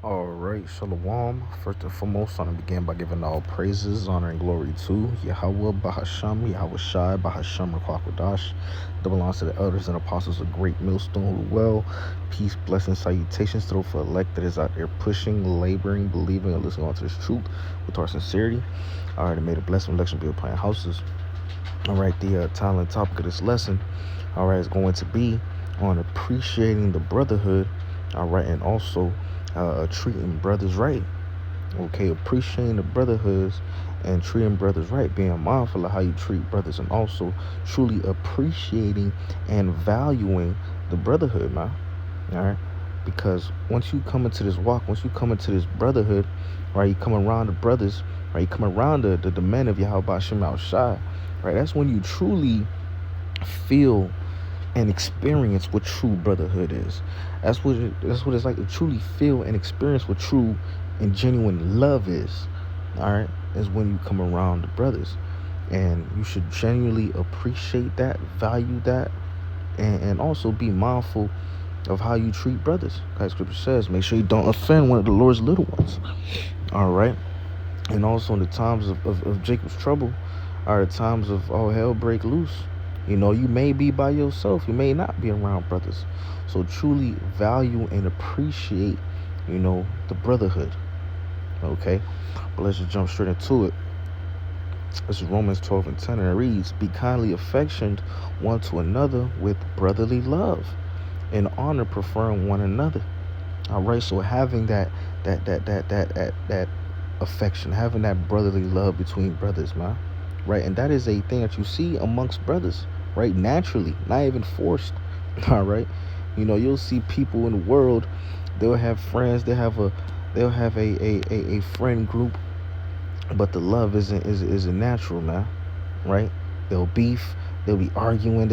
All right, Shalom. First and foremost, I want to begin by giving all praises, honor, and glory to Yahweh Bahasham, Yahweh Shai, Bahasham, Rakwakadash. That belongs to the elders and apostles of Great Millstone who well. Peace, blessings, salutations to the elect that is out there pushing, laboring, believing, and listening on to this truth with our sincerity. All right, I made a blessing election be playing houses. All right, the title and topic of this lesson, all right, is going to be on appreciating the brotherhood, all right, and also treating brothers right. Okay, appreciating the brotherhoods and treating brothers right, being mindful of how you treat brothers, and also truly appreciating and valuing the brotherhood, man. All right, because once you come into this walk, once you come into this brotherhood, right, you come around the brothers, right, you come around the men of Yahweh Shem Shai, right, that's when you truly feel and experience what true brotherhood is. That's what it's like to truly feel and experience what true and genuine love is. All right, is when you come around the brothers, and you should genuinely appreciate that, value that, and also be mindful of how you treat brothers. Like Scripture says, make sure you don't offend one of the Lord's little ones. All right, and also in the times of Jacob's trouble are the times of all hell break loose. You know, you may be by yourself, you may not be around brothers. So truly value and appreciate, the brotherhood. Okay, but let's just jump straight into it. This is Romans 12 and 10, and it reads, "Be kindly affectioned one to another with brotherly love, in honor preferring one another." All right, so having that affection, having that brotherly love between brothers, man, right, and that is a thing that you see amongst brothers, right, naturally, not even forced. All right, you'll see people in the world, they'll have friends, they'll have a friend group, but the love isn't natural, man, right? They'll beef, they'll be arguing,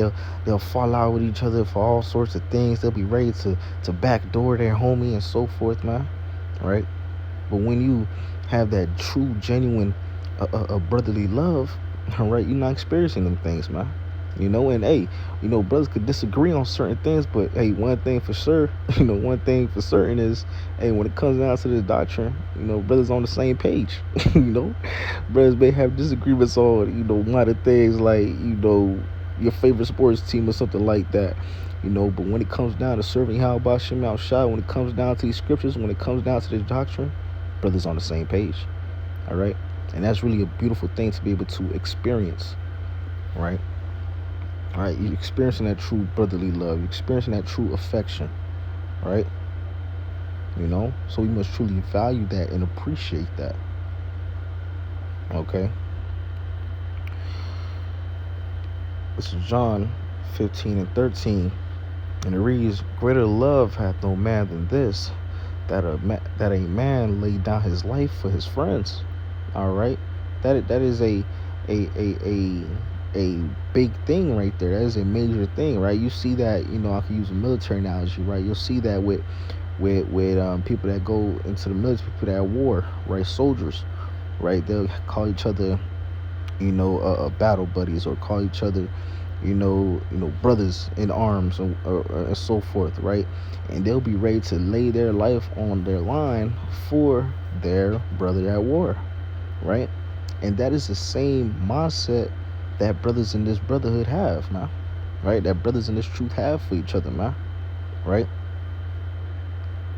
they'll fall out with each other for all sorts of things. They'll be ready to backdoor their homie and so forth, man, right? But when you have that true, genuine, brotherly love, all right, you're not experiencing them things, man. And hey, brothers could disagree on certain things, but hey, one thing for sure, one thing for certain is, hey, when it comes down to this doctrine, brothers on the same page. you know, brothers may have disagreements on, minor things like, your favorite sports team or something like that. But when it comes down to serving how about Shem Al Shai, when it comes down to these scriptures, when it comes down to this doctrine, brothers on the same page. All right, and that's really a beautiful thing to be able to experience, right? All right, you're experiencing that true brotherly love. You're experiencing that true affection, right? So we must truly value that and appreciate that. Okay. This is John 15 and 13, and it reads, "Greater love hath no man than this, that a man lay down his life for his friends." All right, that is a big thing right there. That is a major thing, right? You see that, I can use a military analogy, right? You'll see that with people that go into the military, people that are at war, right? Soldiers, right? They'll call each other, battle buddies, or call each other, brothers in arms, and so forth, right? And they'll be ready to lay their life on their line for their brother at war, right? And that is the same mindset that brothers in this brotherhood have, man, right? That brothers in this truth have for each other, man, right?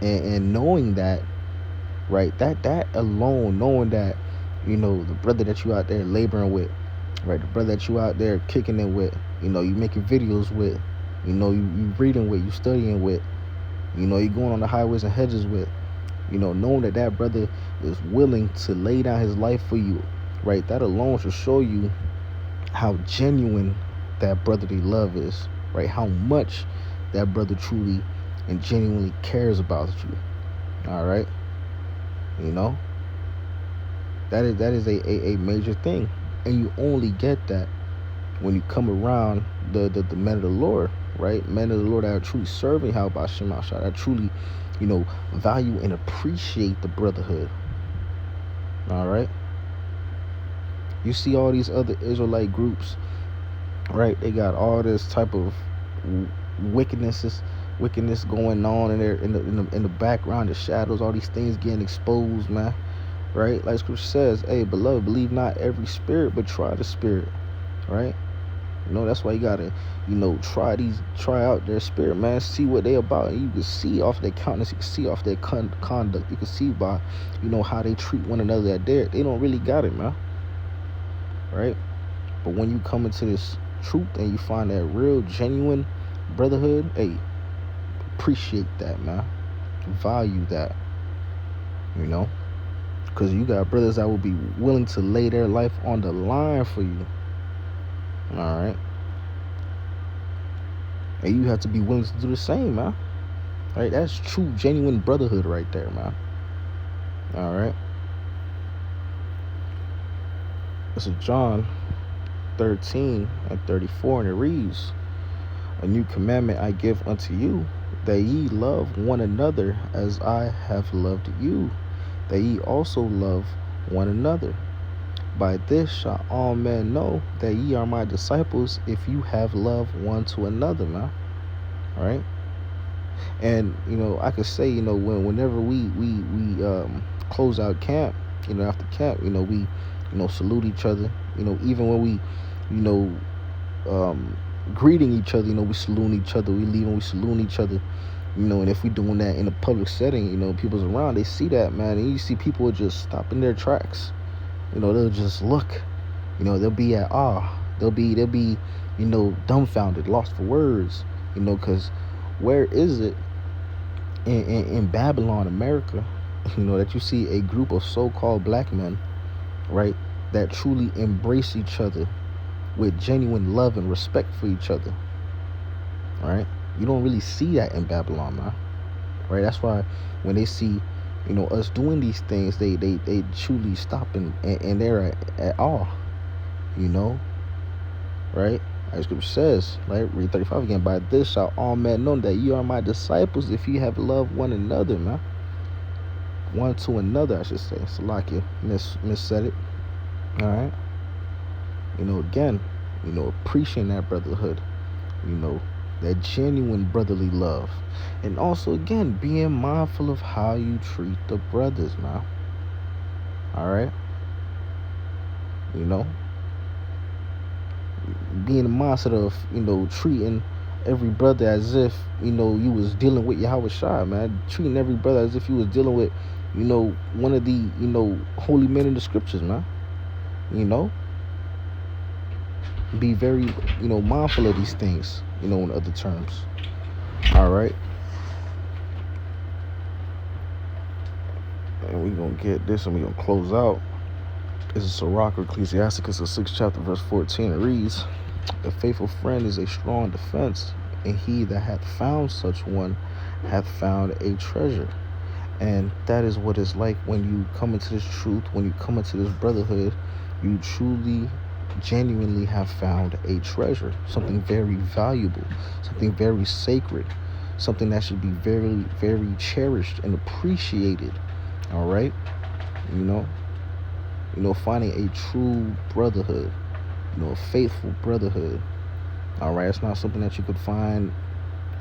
And knowing that, right, that alone, knowing that, the brother that you out there laboring with, right, the brother that you out there kicking it with, you making videos with, you reading with, you studying with, you going on the highways and hedges with, knowing that brother is willing to lay down his life for you, right, that alone should show you how genuine that brotherly love is, right? How much that brother truly and genuinely cares about you. All right, that is a major thing, and you only get that when you come around the men of the Lord, right? Men of the Lord that are truly serving how about Shem Shai, that truly, value and appreciate the brotherhood. All right. You see all these other Israelite groups, right? They got all this type of wickednesses wickedness going on in there in the background, the shadows, all these things getting exposed, man. Right? Like Scripture says, hey, beloved, believe not every spirit, but try the spirit. Right? That's why you gotta, try out their spirit, man. See what they about, and you can see off their countenance, you can see off their conduct, you can see by, how they treat one another. That they don't really got it, man. Right? But when you come into this truth and you find that real, genuine brotherhood, hey, appreciate that, man. Value that, because you got brothers that will be willing to lay their life on the line for you. All right. And you have to be willing to do the same, man. All right, that's true, genuine brotherhood right there, man. All right. This is John 13:34, and it reads, "A new commandment I give unto you, that ye love one another as I have loved you, that ye also love one another. By this shall all men know that ye are my disciples, if you have love one to another," man. All right. And I could say, whenever we close out camp, after camp, we salute each other, even when we greeting each other, we saluting each other, we leaving, we saluting each other, and if we doing that in a public setting, people's around, they see that, man, and you see people just stop in their tracks. They'll just look, they'll be at awe, they'll be dumbfounded, lost for words, because where is it in Babylon, America, that you see a group of so-called black men, right, that truly embrace each other with genuine love and respect for each other, right? You don't really see that in Babylon, man, right? That's why when they see, us doing these things, they truly stop and they're at awe, right? As Scripture says, right? Read 35 again. By this shall all men know that you are my disciples, if you have loved one another, man. One to another, I should say. Salakia, miss said it. All right. Again, appreciating that brotherhood, that genuine brotherly love. And also, again, being mindful of how you treat the brothers, man. All right. Being in the mindset of, treating every brother as if, you was dealing with Yahweh Shai, man. Treating every brother as if you was dealing with, one of the, holy men in the scriptures, man. Be very, mindful of these things, in other terms. All right. And we're going to get this and we're going to close out. This is Sirach, Ecclesiasticus, the 6th chapter, verse 14. It reads, "The faithful friend is a strong defense, and he that hath found such one hath found a treasure." And that is what it's like when you come into this truth, when you come into this brotherhood. You truly, genuinely have found a treasure, something very valuable, something very sacred, something that should be very, very cherished and appreciated. All right. Finding a true brotherhood, a faithful brotherhood. All right. It's not something that you could find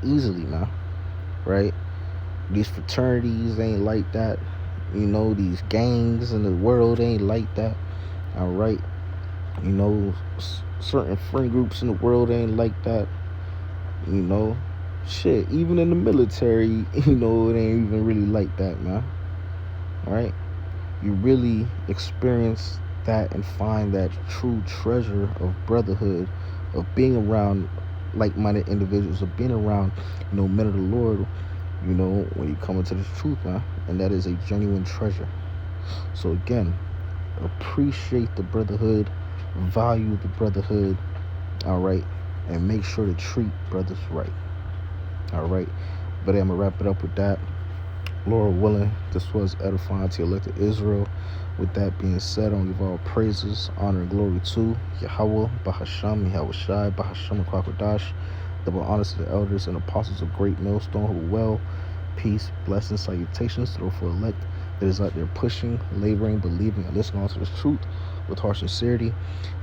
easily, man. Right. These fraternities ain't like that. These gangs in the world ain't like that. All right. Certain friend groups in the world ain't like that. Shit, even in the military, it ain't even really like that, man. All right. You really experience that and find that true treasure of brotherhood, of being around like-minded individuals, of being around, men of the Lord, when you come into this truth, man. And that is a genuine treasure. So again, appreciate the brotherhood, value the brotherhood, all right, and make sure to treat brothers right. All right. But I'm going to wrap it up with that. Lord willing, this was edifying to elected Israel. With that being said, I want to give all praises, honor, and glory to Yahweh, Bahasham, Yahweh Shai, Bahasham, Kwakwadash. Double honors to the elders and apostles of Great Millstone who well, peace, blessings, salutations to those for elect that is out there pushing, laboring, believing, and listening to this truth with heart sincerity.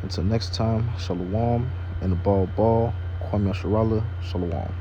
Until next time, Shalom, and the ball, Kwame Sharala, Shalom.